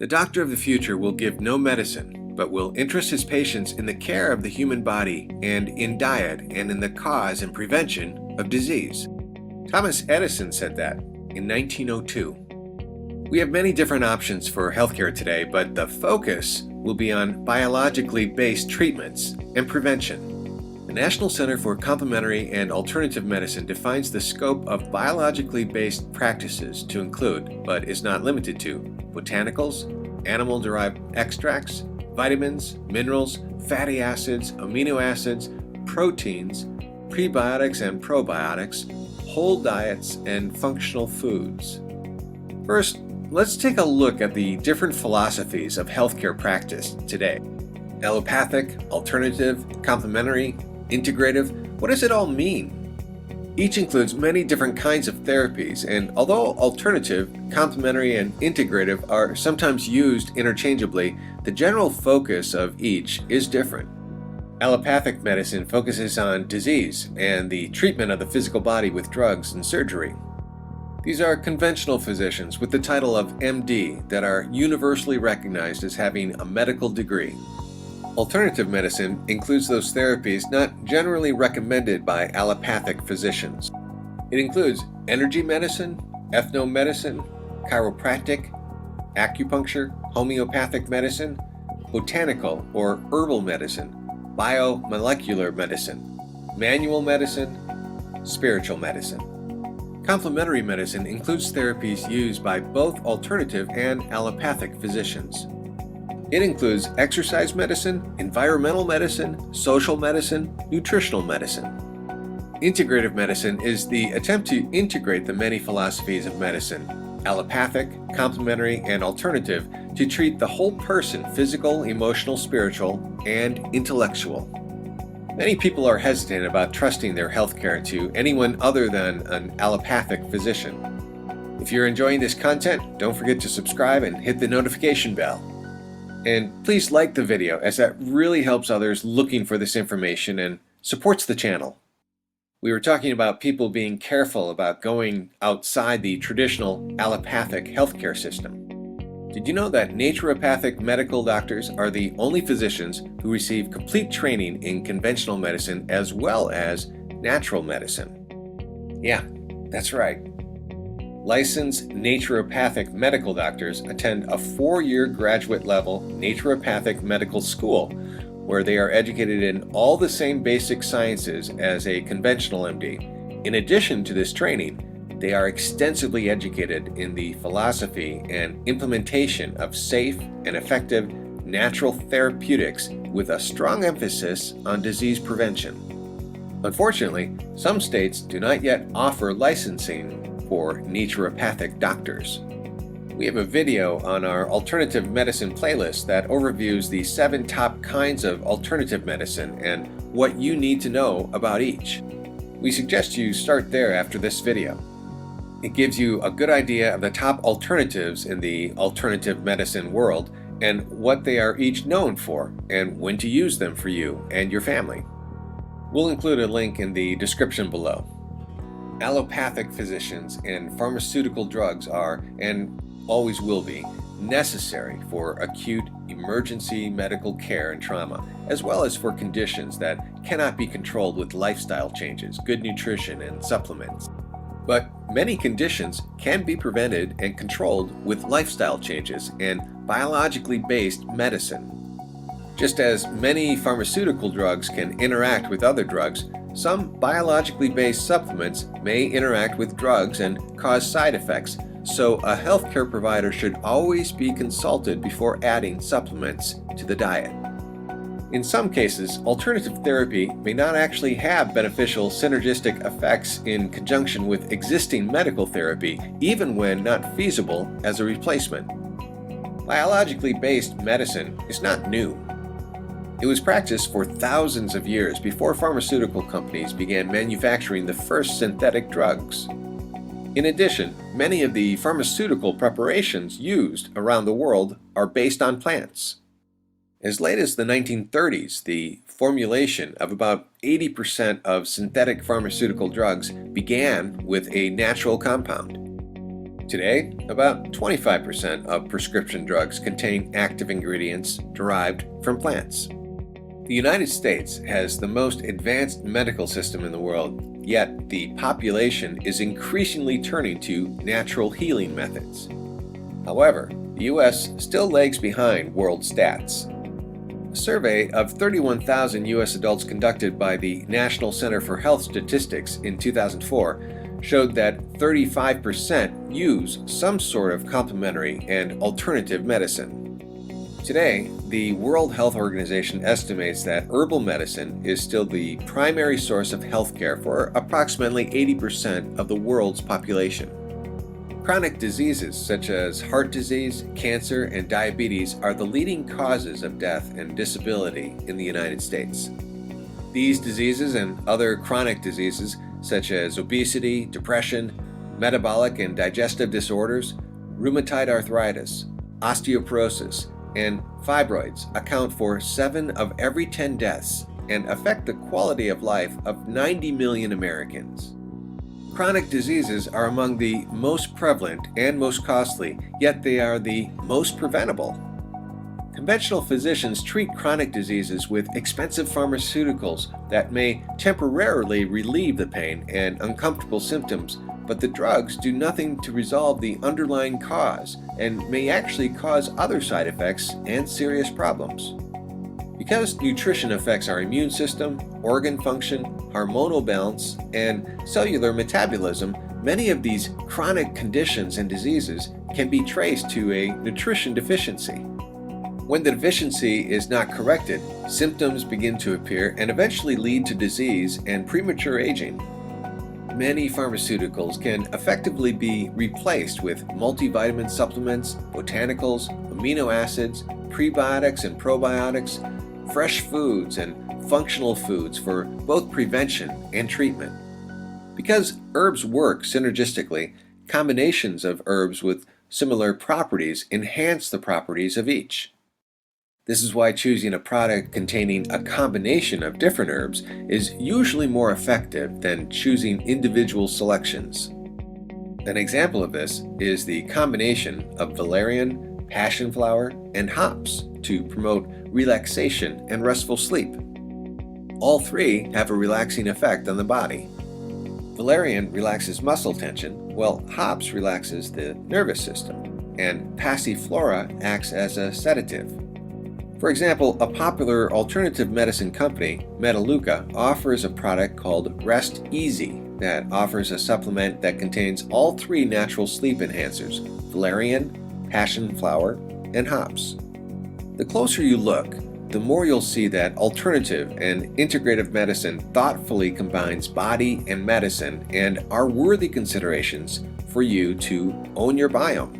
The doctor of the future will give no medicine, but will interest his patients in the care of the human body and in diet and in the cause and prevention of disease. Thomas Edison said that in 1902. We have many different options for healthcare today, but the focus will be on biologically based treatments and prevention. The National Center for Complementary and Alternative Medicine defines the scope of biologically based practices to include, but is not limited to, botanicals, animal-derived extracts, vitamins, minerals, fatty acids, amino acids, proteins, prebiotics and probiotics, whole diets, and functional foods. First, let's take a look at the different philosophies of healthcare practice today. Allopathic, alternative, complementary, integrative, what does it all mean? Each includes many different kinds of therapies, and although alternative, complementary, and integrative are sometimes used interchangeably, the general focus of each is different. Allopathic medicine focuses on disease and the treatment of the physical body with drugs and surgery. These are conventional physicians with the title of MD that are universally recognized as having a medical degree. Alternative medicine includes those therapies not generally recommended by allopathic physicians. It includes energy medicine, ethnomedicine, chiropractic, acupuncture, homeopathic medicine, botanical or herbal medicine, biomolecular medicine, manual medicine, spiritual medicine. Complementary medicine includes therapies used by both alternative and allopathic physicians. It includes exercise medicine, environmental medicine, social medicine, nutritional medicine. Integrative medicine is the attempt to integrate the many philosophies of medicine, allopathic, complementary, and alternative, to treat the whole person, physical, emotional, spiritual, and intellectual. Many people are hesitant about trusting their healthcare to anyone other than an allopathic physician. If you're enjoying this content, don't forget to subscribe and hit the notification bell. And please like the video, as that really helps others looking for this information and supports the channel. We were talking about people being careful about going outside the traditional allopathic healthcare system. Did you know that naturopathic medical doctors are the only physicians who receive complete training in conventional medicine as well as natural medicine? Yeah, that's right. Licensed naturopathic medical doctors attend a 4-year graduate-level naturopathic medical school where they are educated in all the same basic sciences as a conventional MD. In addition to this training, they are extensively educated in the philosophy and implementation of safe and effective natural therapeutics with a strong emphasis on disease prevention. Unfortunately, some states do not yet offer licensing for naturopathic doctors. We have a video on our alternative medicine playlist that overviews the 7 top kinds of alternative medicine and what you need to know about each. We suggest you start there after this video. It gives you a good idea of the top alternatives in the alternative medicine world and what they are each known for and when to use them for you and your family. We'll include a link in the description below. Allopathic physicians and pharmaceutical drugs are, and always will be, necessary for acute emergency medical care and trauma, as well as for conditions that cannot be controlled with lifestyle changes, good nutrition, and supplements. But many conditions can be prevented and controlled with lifestyle changes and biologically based medicine. Just as many pharmaceutical drugs can interact with other drugs, some biologically based supplements may interact with drugs and cause side effects, so a healthcare provider should always be consulted before adding supplements to the diet. In some cases, alternative therapy may not actually have beneficial synergistic effects in conjunction with existing medical therapy, even when not feasible as a replacement. Biologically based medicine is not new. It was practiced for thousands of years before pharmaceutical companies began manufacturing the first synthetic drugs. In addition, many of the pharmaceutical preparations used around the world are based on plants. As late as the 1930s, the formulation of about 80% of synthetic pharmaceutical drugs began with a natural compound. Today, about 25% of prescription drugs contain active ingredients derived from plants. The United States has the most advanced medical system in the world, yet the population is increasingly turning to natural healing methods. However, the U.S. still lags behind world stats. A survey of 31,000 U.S. adults conducted by the National Center for Health Statistics in 2004 showed that 35% use some sort of complementary and alternative medicine. Today, the World Health Organization estimates that herbal medicine is still the primary source of healthcare for approximately 80% of the world's population. Chronic diseases such as heart disease, cancer, and diabetes are the leading causes of death and disability in the United States. These diseases and other chronic diseases such as obesity, depression, metabolic and digestive disorders, rheumatoid arthritis, osteoporosis, and fibroids account for 7 of every 10 deaths and affect the quality of life of 90 million Americans. Chronic diseases are among the most prevalent and most costly, yet they are the most preventable. Conventional physicians treat chronic diseases with expensive pharmaceuticals that may temporarily relieve the pain and uncomfortable symptoms, but the drugs do nothing to resolve the underlying cause and may actually cause other side effects and serious problems. Because nutrition affects our immune system, organ function, hormonal balance, and cellular metabolism, many of these chronic conditions and diseases can be traced to a nutrition deficiency. When the deficiency is not corrected, symptoms begin to appear and eventually lead to disease and premature aging. Many pharmaceuticals can effectively be replaced with multivitamin supplements, botanicals, amino acids, prebiotics and probiotics, fresh foods, and functional foods for both prevention and treatment. Because herbs work synergistically, combinations of herbs with similar properties enhance the properties of each. This is why choosing a product containing a combination of different herbs is usually more effective than choosing individual selections. An example of this is the combination of valerian, passion flower, and hops to promote relaxation and restful sleep. All three have a relaxing effect on the body. Valerian relaxes muscle tension, while hops relaxes the nervous system, and passiflora acts as a sedative. For example, a popular alternative medicine company, Metaluca, offers a product called Rest Easy that offers a supplement that contains all 3 natural sleep enhancers: valerian, passion flower, and hops. The closer you look, the more you'll see that alternative and integrative medicine thoughtfully combines body and medicine and are worthy considerations for you to own your biome.